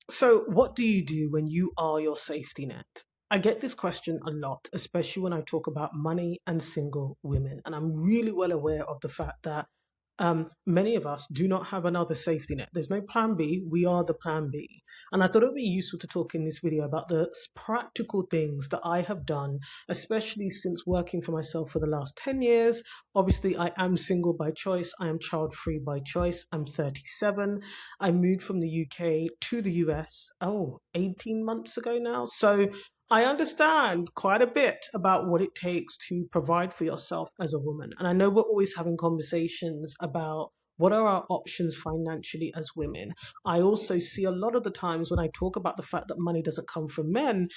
So, what do you do when you are your safety net? I get this question a lot, especially when I talk about money and single women. And I'm really well aware of the fact that many of us do not have another safety net. There's no plan B. We are the plan B. And I thought it would be useful to talk in this video about the practical things that I have done, especially since working for myself for the last 10 years. Obviously, I am single by choice. I am child free by choice. I'm 37. I moved from the UK to the US, 18 months ago now. So I understand quite a bit about what it takes to provide for yourself as a woman. And I know we're always having conversations about what are our options financially as women. I also see a lot of the times when I talk about the fact that money doesn't come from men,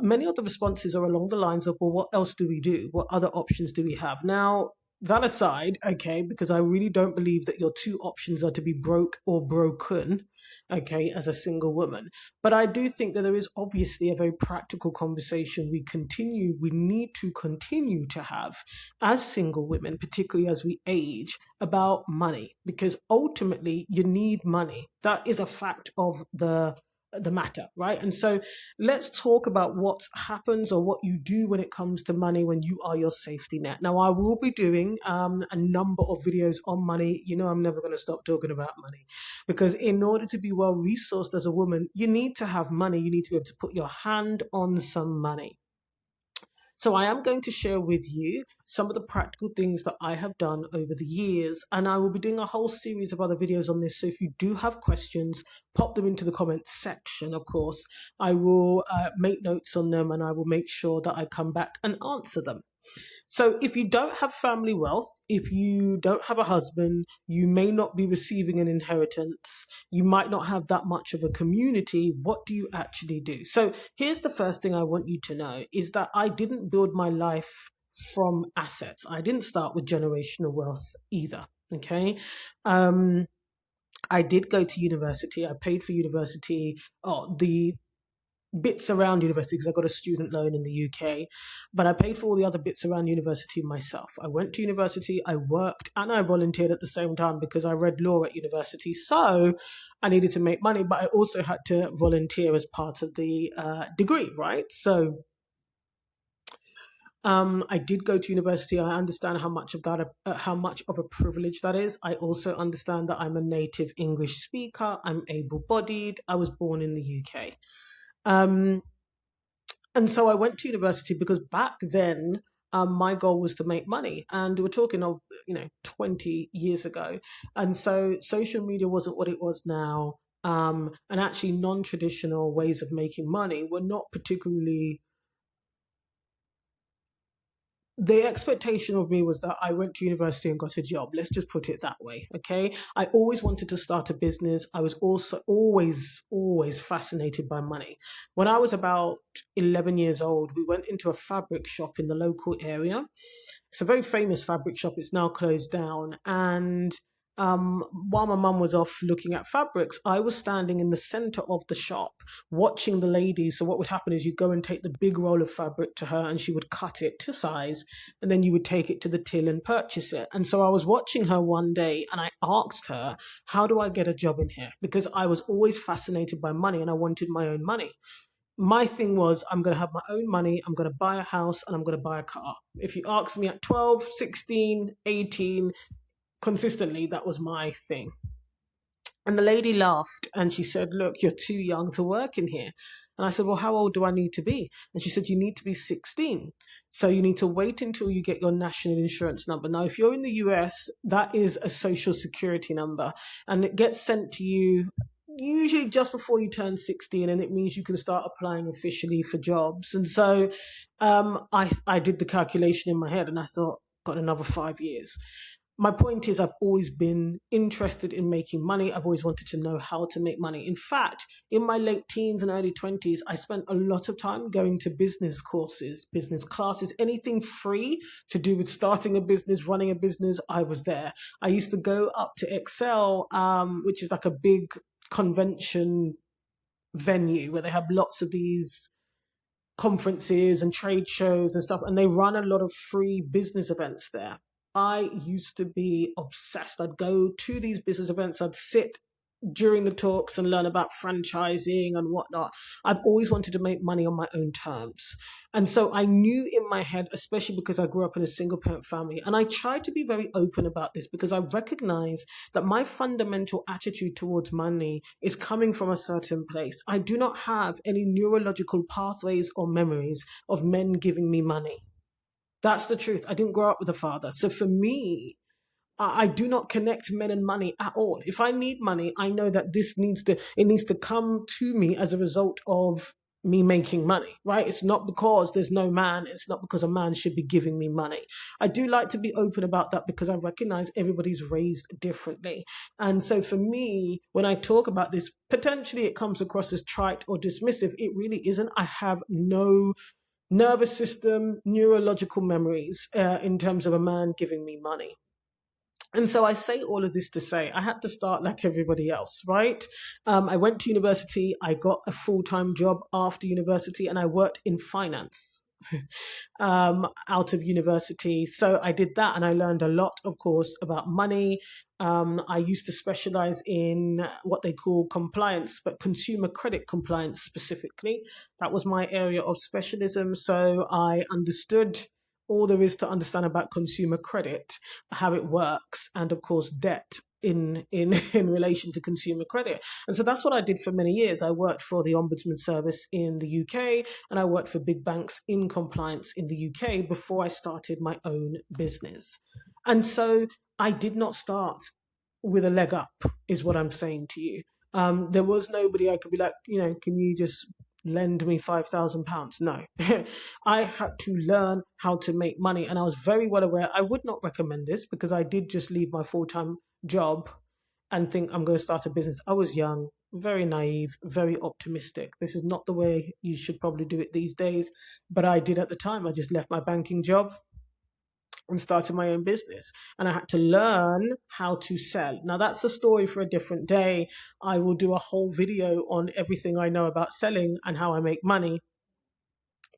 many of the responses are along the lines of, well, what else do we do? What other options do we have? Now, that aside, okay, because I really don't believe that your two options are to be broke or broken, okay, as a single woman. But I do think that there is obviously a very practical conversation we need to continue to have as single women, particularly as we age, about money, because ultimately you need money. That is a fact of the matter, right? And so let's talk about what happens or what you do when it comes to money when you are your safety net. Now, I will be doing a number of videos on money. You know, I'm never going to stop talking about money, because in order to be well resourced as a woman, you need to have money. You need to be able to put your hand on some money. So I am going to share with you some of the practical things that I have done over the years, and I will be doing a whole series of other videos on this. So if you do have questions, pop them into the comments section. Of course, I will make notes on them, and I will make sure that I come back and answer them. So if you don't have family wealth, if you don't have a husband, you may not be receiving an inheritance, you might not have that much of a community, what do you actually do? So here's the first thing I want you to know is that I didn't build my life from assets. I didn't start with generational wealth either. Okay. I did go to university. I paid for university. The bits around university because I got a student loan in the UK, but I paid for all the other bits around university myself. I went to university, I worked, and I volunteered at the same time because I read law at university. So I needed to make money, but I also had to volunteer as part of the degree, right? So I did go to university. I understand how much of a privilege that is. I also understand that I'm a native English speaker. I'm able-bodied. I was born in the UK. And so I went to university because back then, my goal was to make money. And we're talking of, 20 years ago. And so social media wasn't what it was now. And actually non-traditional ways of making money were not particularly, the expectation of me was that I went to university and got a job. Let's just put it that way. Okay. I always wanted to start a business. I was also always fascinated by money. When I was about 11 years old, we went into a fabric shop in the local area. It's a very famous fabric shop. It's now closed down. And while my mum was off looking at fabrics, I was standing in the center of the shop watching the ladies. So what would happen is you go and take the big roll of fabric to her and she would cut it to size, and then you would take it to the till and purchase it. And so I was watching her one day and I asked her, how do I get a job in here? Because I was always fascinated by money and I wanted my own money. My thing was, I'm going to have my own money, I'm going to buy a house, and I'm going to buy a car. If you ask me at 12, 16, 18, consistently, that was my thing. And the lady laughed and she said, look, you're too young to work in here. And I said, well, how old do I need to be? And she said, you need to be 16. So you need to wait until you get your national insurance number. Now, if you're in the US, that is a social security number and it gets sent to you usually just before you turn 16, and it means you can start applying officially for jobs. And so I did the calculation in my head and I thought, got another 5 years. My point is, I've always been interested in making money. I've always wanted to know how to make money. In fact, in my late teens and early 20s, I spent a lot of time going to business courses, business classes, anything free to do with starting a business, running a business. I was there. I used to go up to Excel, which is like a big convention venue where they have lots of these conferences and trade shows and stuff, and they run a lot of free business events there. I used to be obsessed. I'd go to these business events, I'd sit during the talks and learn about franchising and whatnot. I've always wanted to make money on my own terms. And so I knew in my head, especially because I grew up in a single parent family, and I tried to be very open about this because I recognize that my fundamental attitude towards money is coming from a certain place. I do not have any neurological pathways or memories of men giving me money. That's the truth. I didn't grow up with a father. So for me, I do not connect men and money at all. If I need money, I know that it needs to come to me as a result of me making money, right? It's not because there's no man. It's not because a man should be giving me money. I do like to be open about that because I recognize everybody's raised differently. And so for me, when I talk about this, potentially it comes across as trite or dismissive. It really isn't. I have no nervous system, neurological memories in terms of a man giving me money. And so I say all of this to say I had to start like everybody else, right? I went to university, I got a full-time job after university, and I worked in finance out of university. So I did that and I learned a lot, of course, about money. I used to specialize in what they call compliance, but consumer credit compliance specifically. That was my area of specialism. So I understood all there is to understand about consumer credit, how it works, and of course debt in in relation to consumer credit. And so that's what I did for many years. I worked for the Ombudsman Service in the UK, and I worked for big banks in compliance in the UK before I started my own business. And so I did not start with a leg up, is what I'm saying to you. There was nobody I could be like, can you just lend me £5,000? No. I had to learn how to make money. And I was very well aware I would not recommend this because I did just leave my full-time job and think I'm going to start a business. I was young, very naive, very optimistic. This is not the way you should probably do it these days. But I did at the time. I just left my banking job and started my own business. And I had to learn how to sell. Now, that's a story for a different day. I will do a whole video on everything I know about selling and how I make money.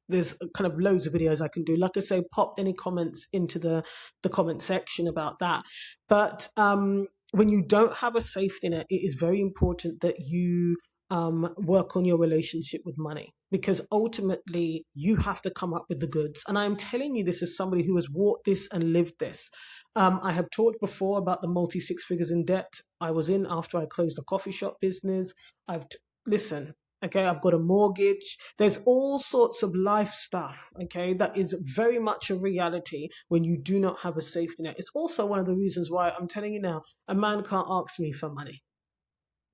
There's kind of loads of videos I can do. Like I say, pop any comments into the comment section about that. But when you don't have a safety net, it is very important that you work on your relationship with money, because ultimately you have to come up with the goods. And I'm telling you this as somebody who has walked this and lived this. I have talked before about the multi six figures in debt I was in after I closed the coffee shop business. Listen, okay, I've got a mortgage. There's all sorts of life stuff, okay, that is very much a reality when you do not have a safety net. It's also one of the reasons why I'm telling you now, a man can't ask me for money.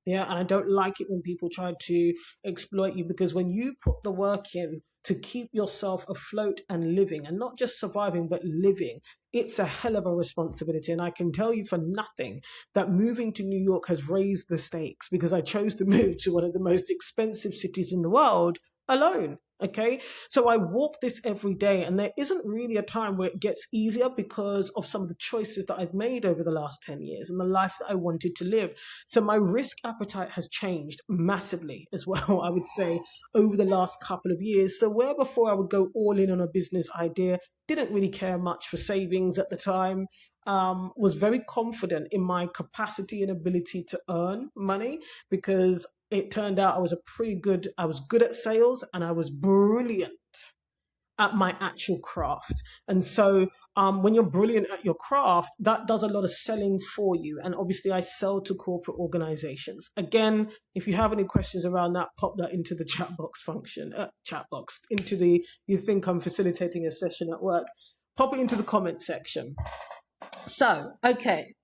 Yeah, and I don't like it when people try to exploit you, because when you put the work in to keep yourself afloat and living, and not just surviving, but living, it's a hell of a responsibility. And I can tell you for nothing that moving to New York has raised the stakes, because I chose to move to one of the most expensive cities in the world alone. Okay, so I walk this every day, and there isn't really a time where it gets easier because of some of the choices that I've made over the last 10 years and the life that I wanted to live. So my risk appetite has changed massively as well, I would say, over the last couple of years. So where before I would go all in on a business idea, didn't really care much for savings at the time, was very confident in my capacity and ability to earn money, because it turned out I was good at sales, and I was brilliant at my actual craft. And so when you're brilliant at your craft, that does a lot of selling for you. And obviously I sell to corporate organizations. Again, if you have any questions around that, pop that into the chat box function, you think I'm facilitating a session at work, pop it into the comment section. So, okay.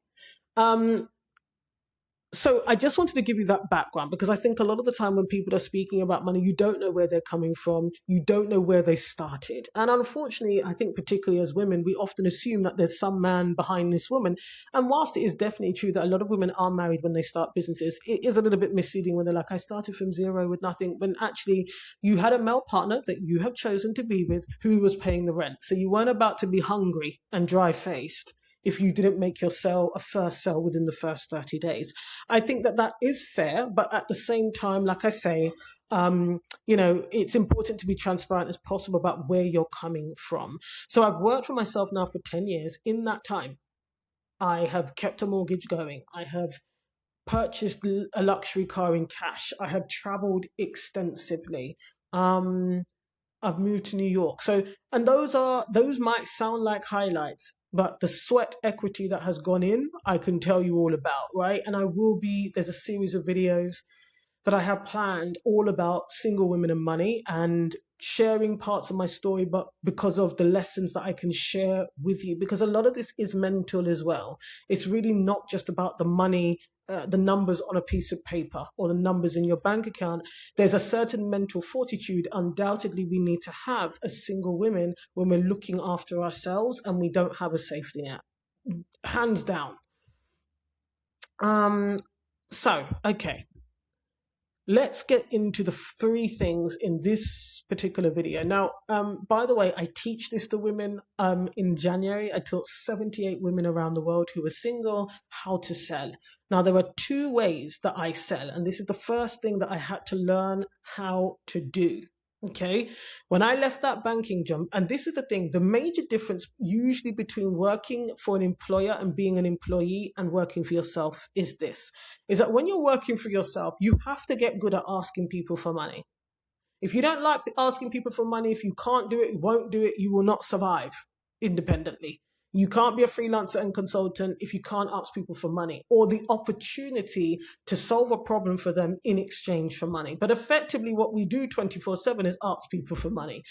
So I just wanted to give you that background, because I think a lot of the time when people are speaking about money, you don't know where they're coming from. You don't know where they started. And unfortunately, I think particularly as women, we often assume that there's some man behind this woman. And whilst it is definitely true that a lot of women are married when they start businesses, it is a little bit misleading when they're like, I started from zero with nothing, when actually you had a male partner that you have chosen to be with who was paying the rent. So you weren't about to be hungry and dry-faced if you didn't make your first sale within the first 30 days. I think that is fair, but at the same time, like I say, it's important to be transparent as possible about where you're coming from. So I've worked for myself now for 10 years. In that time, I have kept a mortgage going. I have purchased a luxury car in cash. I have traveled extensively. Um, I've moved to New York. So, and those might sound like highlights, but the sweat equity that has gone in, I can tell you all about, right? And there's a series of videos that I have planned all about single women and money and sharing parts of my story, but because of the lessons that I can share with you, because a lot of this is mental as well. It's really not just about the money, the numbers on a piece of paper or the numbers in your bank account. There's a certain mental fortitude undoubtedly we need to have as single women when we're looking after ourselves and we don't have a safety net. Hands down. Okay. Let's get into the three things in this particular video. Now, by the way, I teach this to women. In January, I taught 78 women around the world who were single how to sell. Now, there are two ways that I sell, and this is the first thing that I had to learn how to do. Okay, when I left that banking job, and this is the thing, the major difference usually between working for an employer and being an employee and working for yourself is this, is that when you're working for yourself, you have to get good at asking people for money. If you don't like asking people for money, if you can't do it, you won't do it, you will not survive independently. You can't be a freelancer and consultant if you can't ask people for money or the opportunity to solve a problem for them in exchange for money. But effectively, what we do 24/7 is ask people for money.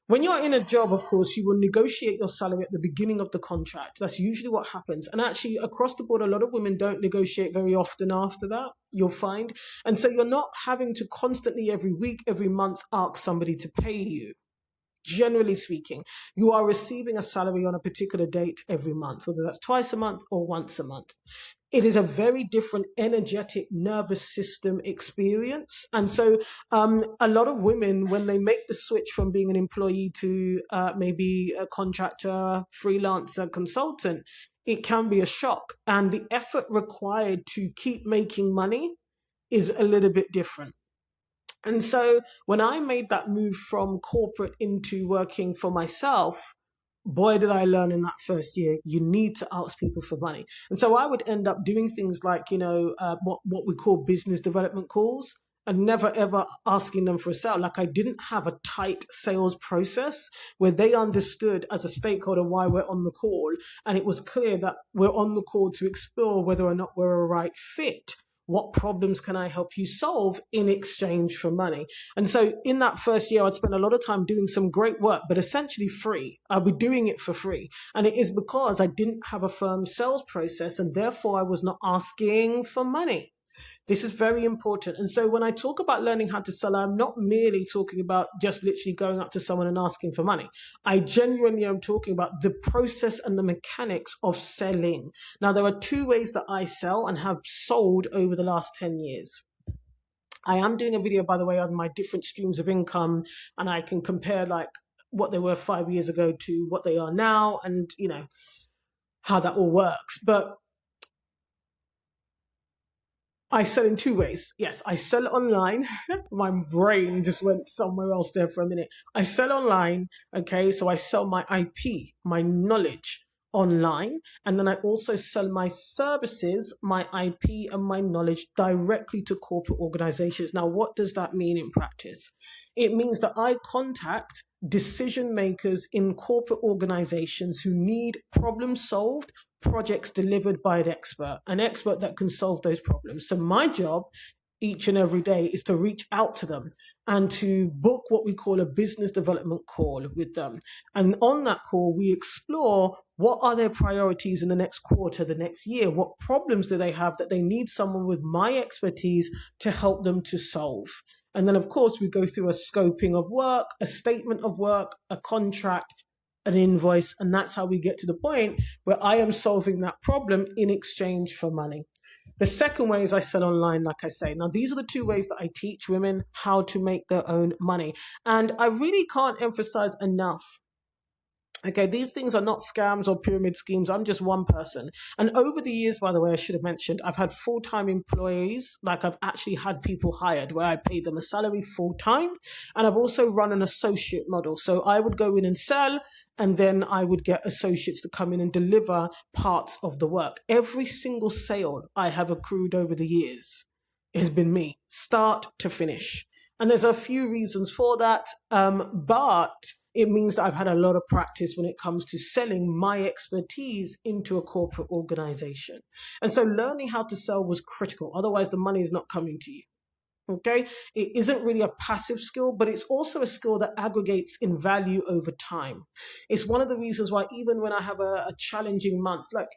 When you're in a job, of course, you will negotiate your salary at the beginning of the contract. That's usually what happens. And actually, across the board, a lot of women don't negotiate very often after that, you'll find. And so you're not having to constantly every week, every month, ask somebody to pay you. Generally speaking, you are receiving a salary on a particular date every month, whether that's twice a month or once a month. It is a very different energetic nervous system experience. And so a lot of women, when they make the switch from being an employee to maybe a contractor, freelancer, consultant, it can be a shock. And the effort required to keep making money is a little bit different. And so when I made that move from corporate into working for myself, boy, did I learn in that first year, you need to ask people for money. And so I would end up doing things like, what we call business development calls and never ever asking them for a sale. Like I didn't have a tight sales process where they understood as a stakeholder why we're on the call. And it was clear that we're on the call to explore whether or not we're a right fit. What problems can I help you solve in exchange for money? And so in that first year, I'd spend a lot of time doing some great work, but essentially free. I'll be doing it for free. And it is because I didn't have a firm sales process and therefore I was not asking for money. This is very important. And so when I talk about learning how to sell, I'm not merely talking about just literally going up to someone and asking for money. I genuinely am talking about the process and the mechanics of selling. Now, there are two ways that I sell and have sold over the last 10 years. I am doing a video, by the way, on my different streams of income, and I can compare like what they were 5 years ago to what they are now and, how that all works. But I sell in two ways. Yes, I sell online. My brain just went somewhere else there for a minute. I sell online. Okay, so I sell my IP, my knowledge online. And then I also sell my services, my IP and my knowledge directly to corporate organizations. Now, what does that mean in practice? It means that I contact decision makers in corporate organizations who need problems solved, projects delivered by an expert that can solve those problems. So my job each and every day is to reach out to them and to book what we call a business development call with them. And on that call, we explore what are their priorities in the next quarter, the next year, what problems do they have that they need someone with my expertise to help them to solve. And then, of course, we go through a scoping of work, a statement of work, a contract, an invoice, and that's how we get to the point where I am solving that problem in exchange for money. The second way is I sell online, like I say. Now, these are the two ways that I teach women how to make their own money. And I really can't emphasize enough Okay, these things are not scams or pyramid schemes. I'm just one person. And over the years, by the way, I should have mentioned, I've had full-time employees. Like I've actually had people hired where I paid them a salary full-time. And I've also run an associate model. So I would go in and sell, and then I would get associates to come in and deliver parts of the work. Every single sale I have accrued over the years has been me, start to finish. And there's a few reasons for that. But it means that I've had a lot of practice when it comes to selling my expertise into a corporate organization. And so learning how to sell was critical. Otherwise, the money is not coming to you. Okay. It isn't really a passive skill, but it's also a skill that aggregates in value over time. It's one of the reasons why even when I have a challenging month, like,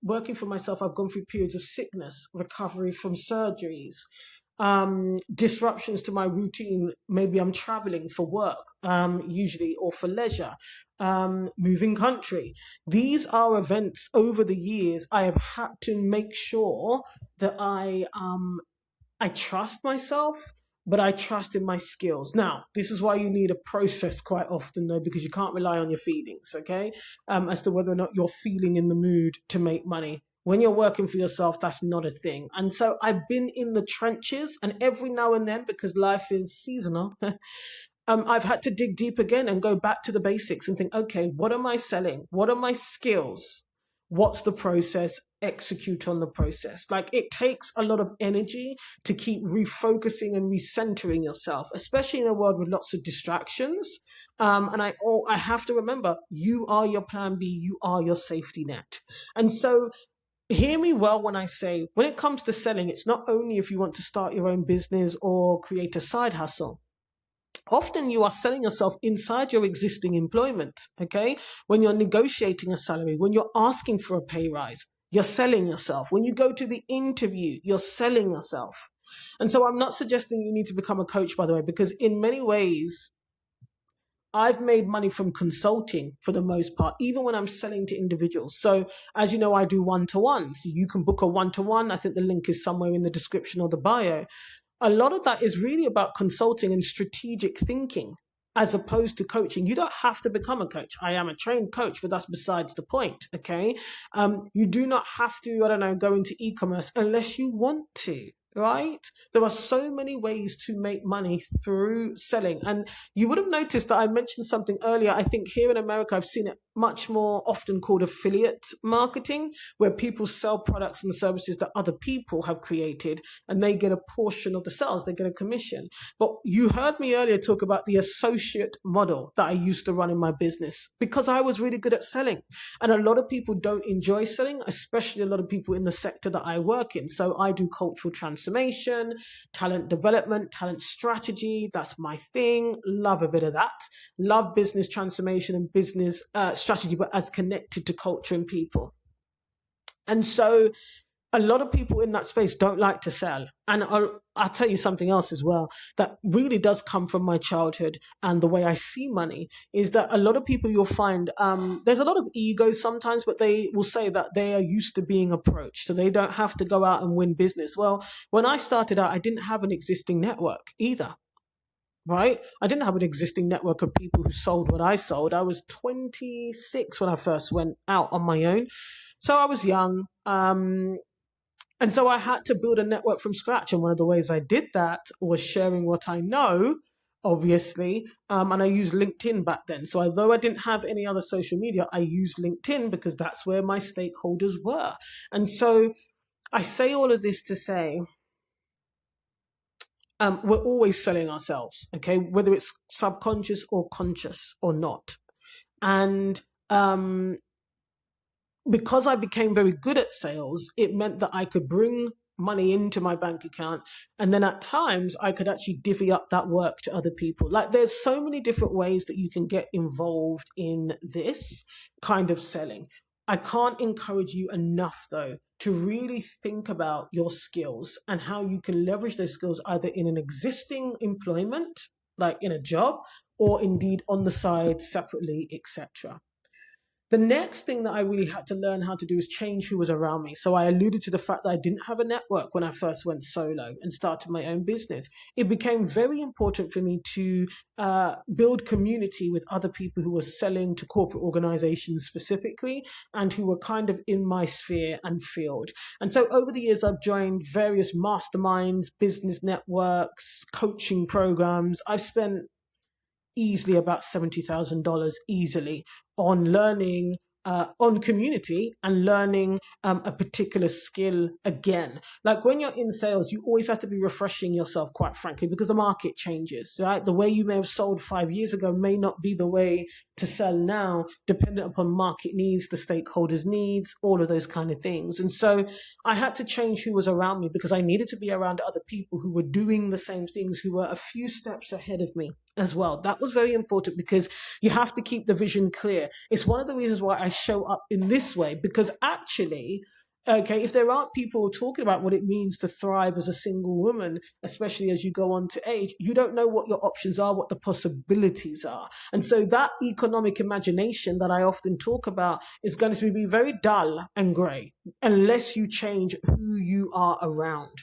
working for myself, I've gone through periods of sickness, recovery from surgeries, disruptions to my routine. Maybe I'm traveling for work, usually, or for leisure, moving country. These are events over the years I have had to make sure that I trust myself, but I trust in my skills. Now, this is why you need a process quite often, though, because you can't rely on your feelings, okay? As to whether or not you're feeling in the mood to make money. When you're working for yourself, that's not a thing. And so I've been in the trenches, and every now and then, because life is seasonal, I've had to dig deep again and go back to the basics and think, okay, what am I selling? What are my skills? What's the process? Execute on the process. Like, it takes a lot of energy to keep refocusing and recentering yourself, especially in a world with lots of distractions. And I have to remember, you are your plan B, you are your safety net. And so hear me well when I say, when it comes to selling, it's not only if you want to start your own business or create a side hustle. Often you are selling yourself inside your existing employment, okay? When you're negotiating a salary, when you're asking for a pay rise, you're selling yourself. When you go to the interview, you're selling yourself. And so I'm not suggesting you need to become a coach, by the way, because in many ways, I've made money from consulting for the most part, even when I'm selling to individuals. So as you know, I do one-to-ones. You can book a one-to-one. I think the link is somewhere in the description or the bio. A lot of that is really about consulting and strategic thinking as opposed to coaching. You don't have to become a coach. I am a trained coach, but that's besides the point, okay? You do not have to, go into e-commerce unless you want to. Right? There are so many ways to make money through selling. And you would have noticed that I mentioned something earlier. I think here in America, I've seen it much more often called affiliate marketing, where people sell products and services that other people have created and they get a portion of the sales, they get a commission. But you heard me earlier talk about the associate model that I used to run in my business because I was really good at selling. And a lot of people don't enjoy selling, especially a lot of people in the sector that I work in. So I do cultural transformation, talent development, talent strategy. That's my thing. Love a bit of that. Love business transformation and business strategy, but as connected to culture and people. And so a lot of people in that space don't like to sell. And I'll tell you something else as well that really does come from my childhood and the way I see money is that a lot of people you'll find, there's a lot of egos sometimes, but they will say that they are used to being approached. So they don't have to go out and win business. Well, when I started out, I didn't have an existing network either. Right? I didn't have an existing network of people who sold what I sold. I was 26 when I first went out on my own. So I was young. And so I had to build a network from scratch. And one of the ways I did that was sharing what I know, obviously. And I used LinkedIn back then. So although I didn't have any other social media, I used LinkedIn because that's where my stakeholders were. And so I say all of this to say, we're always selling ourselves, okay, whether it's subconscious or conscious or not. And because I became very good at sales, it meant that I could bring money into my bank account. And then at times I could actually divvy up that work to other people. Like there's so many different ways that you can get involved in this kind of selling. I can't encourage you enough, though, to really think about your skills and how you can leverage those skills either in an existing employment, like in a job, or indeed on the side separately, etc. The next thing that I really had to learn how to do is change who was around me. So I alluded to the fact that I didn't have a network when I first went solo and started my own business. It became very important for me to build community with other people who were selling to corporate organizations specifically and who were kind of in my sphere and field. And so over the years, I've joined various masterminds, business networks, coaching programs. I've spent easily about $70,000 easily on learning on community and learning a particular skill again. Like when you're in sales, you always have to be refreshing yourself, quite frankly, because the market changes, right? The way you may have sold 5 years ago may not be the way to sell now, dependent upon market needs, the stakeholders' needs, all of those kind of things. And so I had to change who was around me because I needed to be around other people who were doing the same things, who were a few steps ahead of me as well. That was very important because you have to keep the vision clear. It's one of the reasons why I show up in this way, because actually, okay, if there aren't people talking about what it means to thrive as a single woman, especially as you go on to age, you don't know what your options are, what the possibilities are. And so that economic imagination that I often talk about is going to be very dull and grey unless you change who you are around.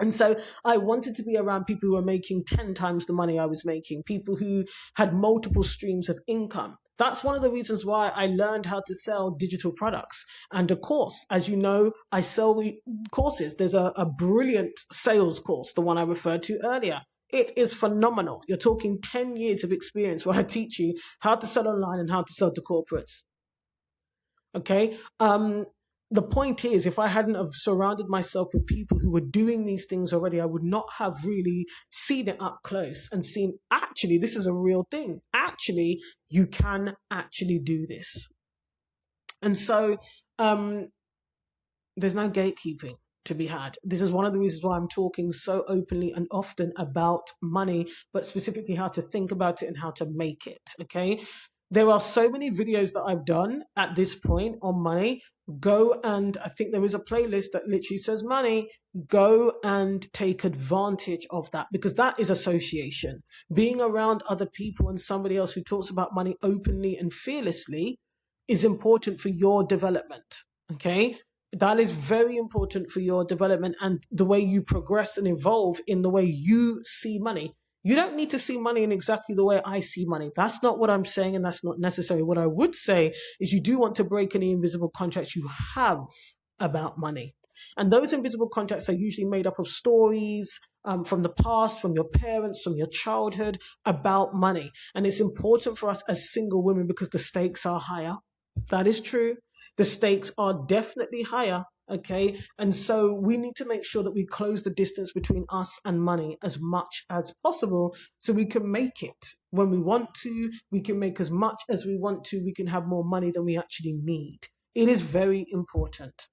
And so I wanted to be around people who were making 10 times the money I was making, people who had multiple streams of income. That's one of the reasons why I learned how to sell digital products. And of course, as you know, I sell courses. There's a brilliant sales course, the one I referred to earlier. It is phenomenal. You're talking 10 years of experience where I teach you how to sell online and how to sell to corporates. Okay. The point is, if I hadn't have surrounded myself with people who were doing these things already, I would not have really seen it up close and seen, actually, this is a real thing. Actually, you can actually do this. And so there's no gatekeeping to be had. This is one of the reasons why I'm talking so openly and often about money, but specifically how to think about it and how to make it, okay? There are so many videos that I've done at this point on money. Go and I think there is a playlist that literally says money. Go and take advantage of that, because that is association. Being around other people and somebody else who talks about money openly and fearlessly is important for your development, okay? That is very important for your development and the way you progress and evolve in the way you see money. You don't need to see money in exactly the way I see money. That's not what I'm saying, and that's not necessary. What I would say is you do want to break any invisible contracts you have about money. And those invisible contracts are usually made up of stories from the past, from your parents, from your childhood about money. And it's important for us as single women because the stakes are higher. That is true. The stakes are definitely higher. Okay. And so we need to make sure that we close the distance between us and money as much as possible so we can make it when we want to. We can make as much as we want to. We can have more money than we actually need. It is very important.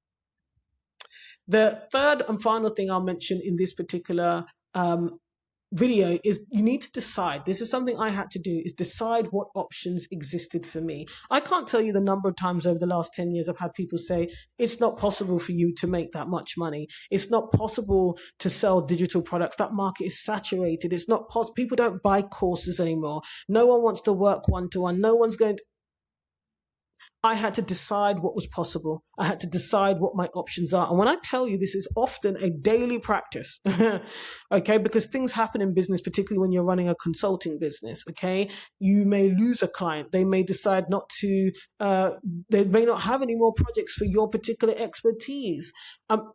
The third and final thing I'll mention in this particular video is you need to decide. This is something I had to do, is decide what options existed for me. I can't tell you the number of times over the last 10 years I've had people say, it's not possible for you to make that much money. It's not possible to sell digital products. That market is saturated. It's not possible. People don't buy courses anymore. No one wants to work one-to-one. No one's going to. I had to decide what was possible. I had to decide what my options are. And when I tell you, this is often a daily practice, okay, because things happen in business, particularly when you're running a consulting business, okay? You may lose a client. They may decide not to, they may not have any more projects for your particular expertise.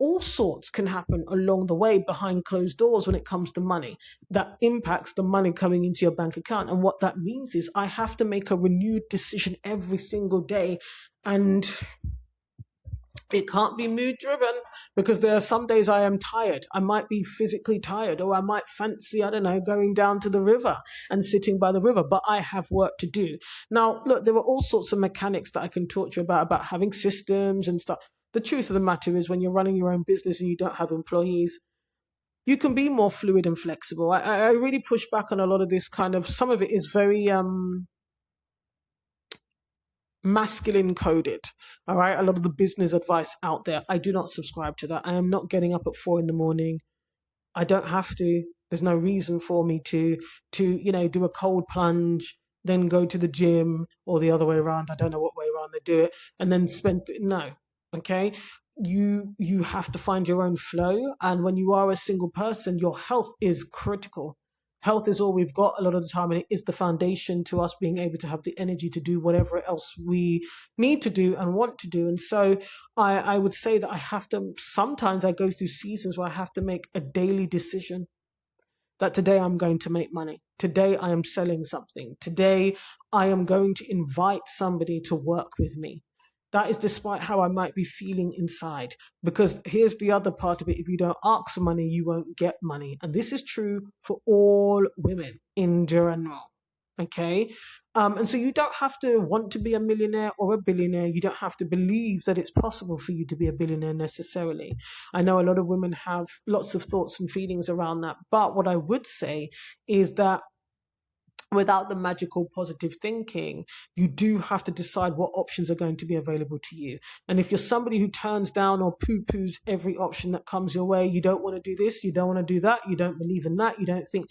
All sorts can happen along the way behind closed doors when it comes to money. That impacts the money coming into your bank account. And what that means is I have to make a renewed decision every single day. And it can't be mood driven, because there are some days I am tired. I might be physically tired, or I might fancy, I don't know, going down to the river and sitting by the river, but I have work to do. Now, look, there are all sorts of mechanics that I can talk to you about having systems and stuff. The truth of the matter is when you're running your own business and you don't have employees, you can be more fluid and flexible. I really push back on a lot of this kind of, some of it is very masculine coded. All right. A lot of the business advice out there, I do not subscribe to that. I am not getting up at 4 a.m. I don't have to. There's no reason for me to, do a cold plunge, then go to the gym, or the other way around. I don't know what way around and they do it and then spend. No, okay. You have to find your own flow, and when you are a single person, your health is critical. Health is all we've got a lot of the time, and it is the foundation to us being able to have the energy to do whatever else we need to do and want to do. And so I would say that I have to, sometimes I go through seasons where I have to make a daily decision that today I'm going to make money. Today I am selling something. Today I am going to invite somebody to work with me. That is despite how I might be feeling inside. Because here's the other part of it. If you don't ask for money, you won't get money. And this is true for all women in general. Okay? And so you don't have to want to be a millionaire or a billionaire. You don't have to believe that it's possible for you to be a billionaire necessarily. I know a lot of women have lots of thoughts and feelings around that. But what I would say is that without the magical positive thinking, you do have to decide what options are going to be available to you. And if you're somebody who turns down or poo-poos every option that comes your way, you don't want to do this, you don't want to do that, you don't believe in that, you don't think,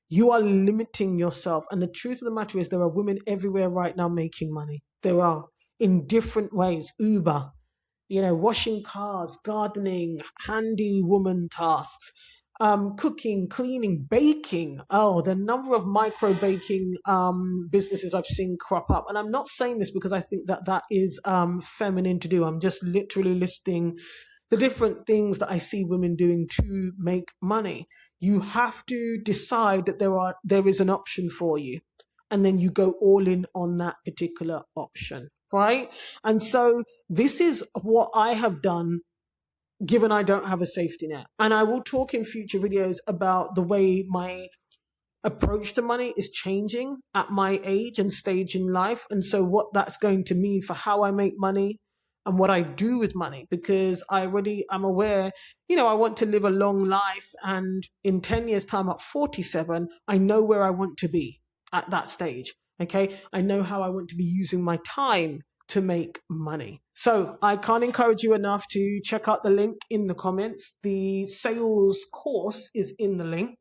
you are limiting yourself. And the truth of the matter is there are women everywhere right now making money. There are, in different ways. Uber, washing cars, gardening, handy woman tasks, cooking, cleaning, baking. Oh, the number of micro baking businesses I've seen crop up. And I'm not saying this because I think that that is feminine to do. I'm just literally listing the different things that I see women doing to make money. You have to decide that there is an option for you, and then you go all in on that particular option, right? And so this is what I have done, given I don't have a safety net. And I will talk in future videos about the way my approach to money is changing at my age and stage in life. And so what that's going to mean for how I make money and what I do with money, because I'm aware, I want to live a long life. And in 10 years time at 47, I know where I want to be at that stage. Okay. I know how I want to be using my time to make money. So I can't encourage you enough to check out the link in the comments. The sales course is in the link.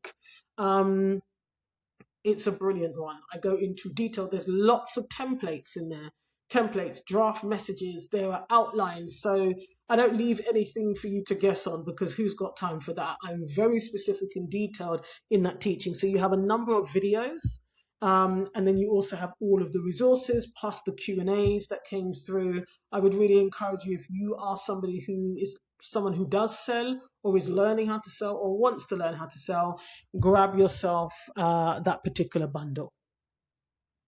It's a brilliant one. I go into detail. There's lots of templates in there. Templates, draft messages, there are outlines. So I don't leave anything for you to guess on, because who's got time for that? I'm very specific and detailed in that teaching. So you have a number of videos, and then you also have all of the resources plus the Q&As that came through. I would really encourage you, if you are somebody who is someone who does sell or is learning how to sell or wants to learn how to sell, grab yourself that particular bundle.